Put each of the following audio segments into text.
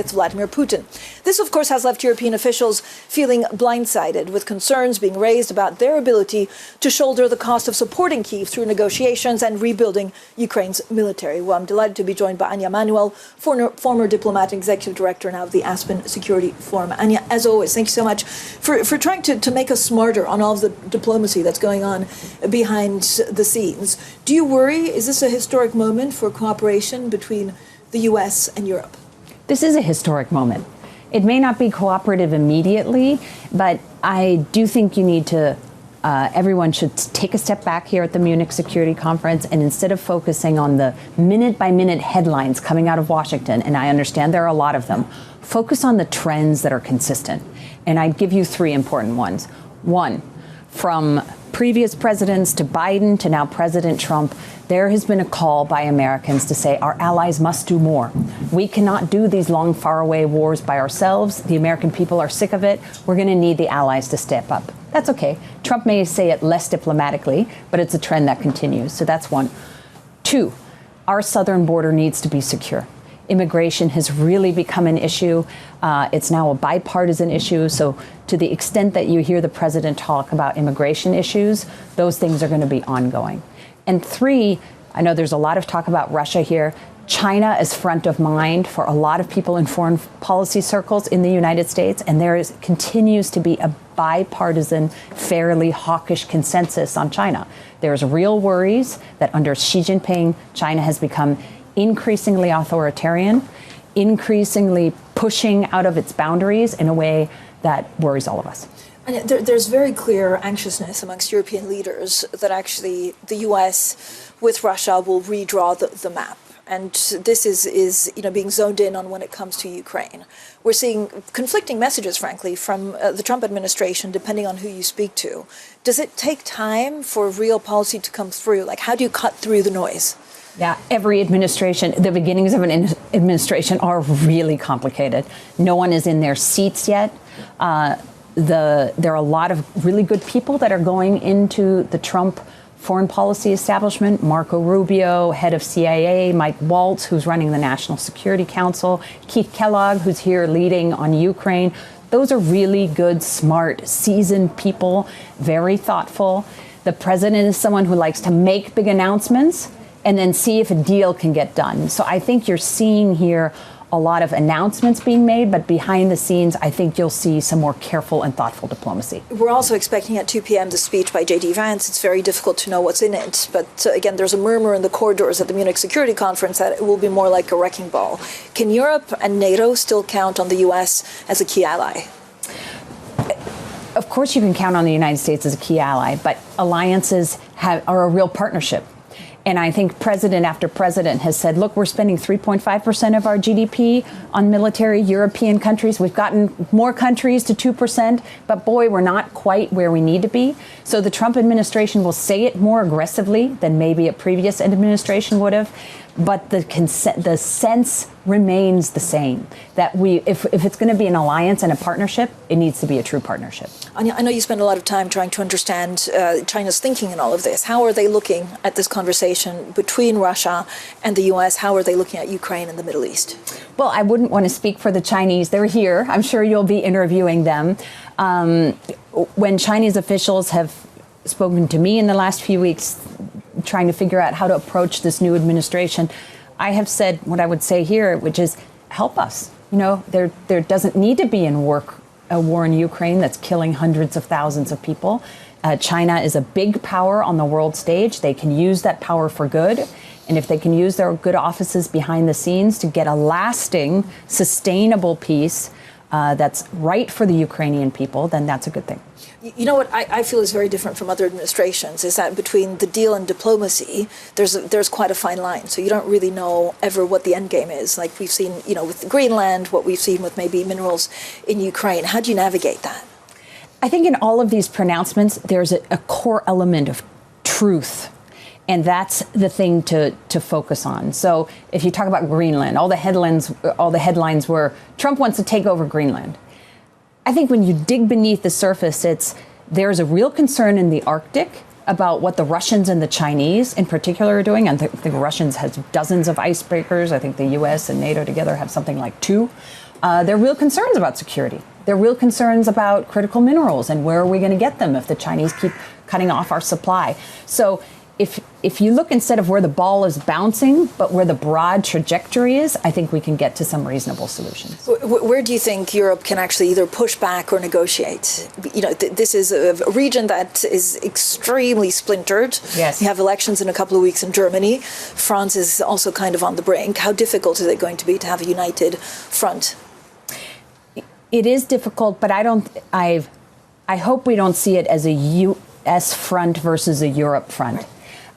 It's Vladimir Putin. This, of course, has left European officials feeling blindsided, with concerns being raised about their ability to shoulder the cost of supporting Kyiv through negotiations and rebuilding Ukraine's military. Well, I'm delighted to be joined by Anja Manuel, former diplomat and executive director now of the Aspen Security Forum. Anja, as always, thank you so much for trying to make us smarter on all of the diplomacy that's going on behind the scenes. Do you worry? Is this a historic moment for cooperation between the U.S. and Europe? This is a historic moment. It may not be cooperative immediately, but I do think you need to, everyone should take a step back here at the Munich Security Conference, and instead of focusing on the minute-by-minute headlines coming out of Washington, and I understand there are a lot of them, focus on the trends that are consistent. And I'd give you three important ones. One, from previous presidents to Biden to now President Trump, there has been a call by Americans to say our allies must do more. We cannot do these long, faraway wars by ourselves. The American people are sick of it. We're going to need the allies to step up. That's okay. Trump may say it less diplomatically, but it's a trend that continues. So that's one. Two, our southern border needs to be secure. Immigration has really become an issue. It's now a bipartisan issue. So to the extent that you hear the president talk about immigration issues, those things are going to be ongoing. And three, I know there's a lot of talk about Russia here. China is front of mind for a lot of people in foreign policy circles in the United States, and continues to be a bipartisan, fairly hawkish consensus on China. There's real worries that under Xi Jinping, China has become increasingly authoritarian, increasingly pushing out of its boundaries in a way that worries all of us. And there's very clear anxiousness amongst European leaders that actually the U.S. with Russia will redraw the map. And this is being zoned in on when it comes to Ukraine. We're seeing conflicting messages, frankly, from the Trump administration, depending on who you speak to. Does it take time for real policy to come through? Like, how do you cut through the noise? Yeah, every administration, the beginnings of an administration are really complicated. No one is in their seats yet. There are a lot of really good people that are going into the Trump foreign policy establishment. Marco Rubio, head of CIA, Mike Waltz, who's running the National Security Council, Keith Kellogg, who's here leading on Ukraine. Those are really good, smart, seasoned people, very thoughtful. The president is someone who likes to make big announcements and then see if a deal can get done. So I think you're seeing here a lot of announcements being made, but behind the scenes, I think you'll see some more careful and thoughtful diplomacy. We're also expecting at 2 p.m. the speech by J.D. Vance. It's very difficult to know what's in it. But again, there's a murmur in the corridors at the Munich Security Conference that it will be more like a wrecking ball. Can Europe and NATO still count on the U.S. as a key ally? Of course you can count on the United States as a key ally, but alliances are a real partnership. And I think president after president has said, look, we're spending 3.5% of our GDP on military. European countries, we've gotten more countries to 2%, but boy, we're not quite where we need to be. So the Trump administration will say it more aggressively than maybe a previous administration would have. But the sense remains the same, that if it's going to be an alliance and a partnership, it needs to be a true partnership. Anja, I know you spend a lot of time trying to understand China's thinking in all of this. How are they looking at this conversation between Russia and the U.S.? How are they looking at Ukraine and the Middle East? Well, I wouldn't want to speak for the Chinese. They're here. I'm sure you'll be interviewing them. When Chinese officials have spoken to me in the last few weeks, trying to figure out how to approach this new administration, I have said what I would say here, which is help us. You know, there doesn't need to be a war in Ukraine that's killing hundreds of thousands of people. China is a big power on the world stage. They can use that power for good. And if they can use their good offices behind the scenes to get a lasting, sustainable peace that's right for the Ukrainian people, then that's a good thing. You know what I feel is very different from other administrations is that between the deal and diplomacy, there's quite a fine line. So you don't really know ever what the end game is. Like we've seen, with Greenland, what we've seen with maybe minerals in Ukraine. How do you navigate that? I think in all of these pronouncements, there's a core element of truth. And that's the thing to focus on. So if you talk about Greenland, all the headlines were Trump wants to take over Greenland. I think when you dig beneath the surface, there's a real concern in the Arctic about what the Russians and the Chinese in particular are doing. I think the Russians have dozens of icebreakers. I think the U.S. and NATO together have something like 2. there are real concerns about security. There are real concerns about critical minerals and where are we going to get them if the Chinese keep cutting off our supply. So if you look instead of where the ball is bouncing, but where the broad trajectory is, I think we can get to some reasonable solutions. Where do you think Europe can actually either push back or negotiate? You know, this is a region that is extremely splintered. Yes. You have elections in a couple of weeks in Germany. France is also kind of on the brink. How difficult is it going to be to have a united front? It is difficult, but I hope we don't see it as a U.S. front versus a Europe front.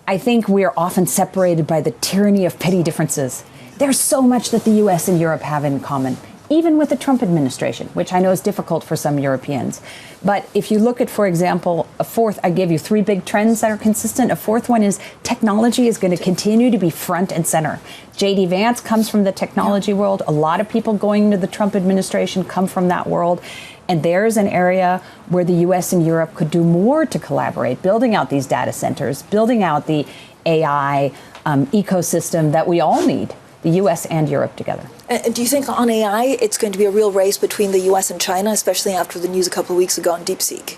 I think we are often separated by the tyranny of petty differences. There's so much that the U.S. and Europe have in common, even with the Trump administration, which I know is difficult for some Europeans. But if you look at, for example, I gave you 3 big trends that are consistent. A fourth one is technology is going to continue to be front and center. J.D. Vance comes from the technology world. A lot of people going into the Trump administration come from that world. And there's an area where the U.S. and Europe could do more to collaborate, building out these data centers, building out the AI ecosystem that we all need, the U.S. and Europe together. And do you think on AI, it's going to be a real race between the U.S. and China, especially after the news a couple of weeks ago on DeepSeek?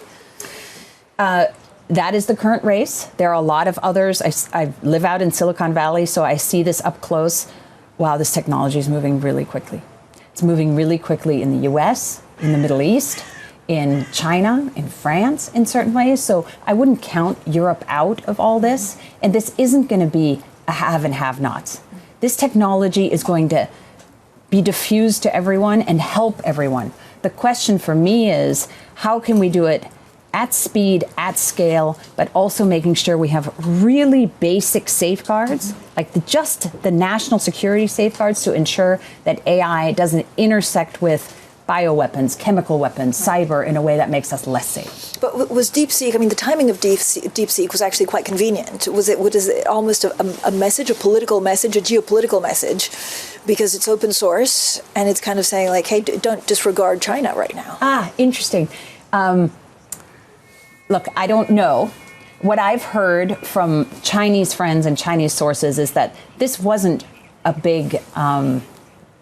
That is the current race. There are a lot of others. I live out in Silicon Valley, so I see this up close. Wow, this technology is moving really quickly. It's moving really quickly in the U.S., in the Middle East, in China, in France, in certain ways. So I wouldn't count Europe out of all this. And this isn't going to be a have and have-nots. This technology is going to be diffused to everyone and help everyone. The question for me is, how can we do it at speed, at scale, but also making sure we have really basic safeguards, like just the national security safeguards to ensure that AI doesn't intersect with bioweapons, chemical weapons, cyber in a way that makes us less safe. But was DeepSeek, I mean, the timing of DeepSeek was actually quite convenient. Was it almost a message, a political message, a geopolitical message, because it's open source and it's kind of saying like, hey, don't disregard China right now? Interesting. Look, I don't know. What I've heard from Chinese friends and Chinese sources is that this wasn't a big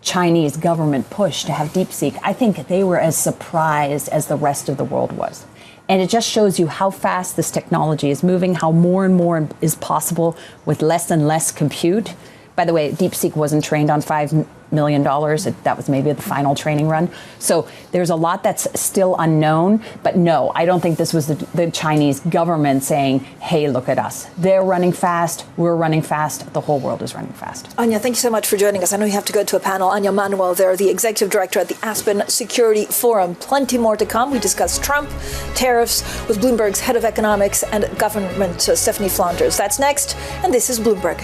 Chinese government push to have DeepSeek. I think they were as surprised as the rest of the world was. And it just shows you how fast this technology is moving, how more and more is possible with less and less compute. By the way, DeepSeek wasn't trained on $5 million. That was maybe the final training run. So there's a lot that's still unknown. But no, I don't think this was the Chinese government saying, hey, look at us. They're running fast. We're running fast. The whole world is running fast. Anja, thank you so much for joining us. I know you have to go to a panel. Anja Manuel, they're the executive director at the Aspen Security Forum. Plenty more to come. We discussed Trump, tariffs with Bloomberg's head of economics and government, Stephanie Flanders. That's next. And this is Bloomberg.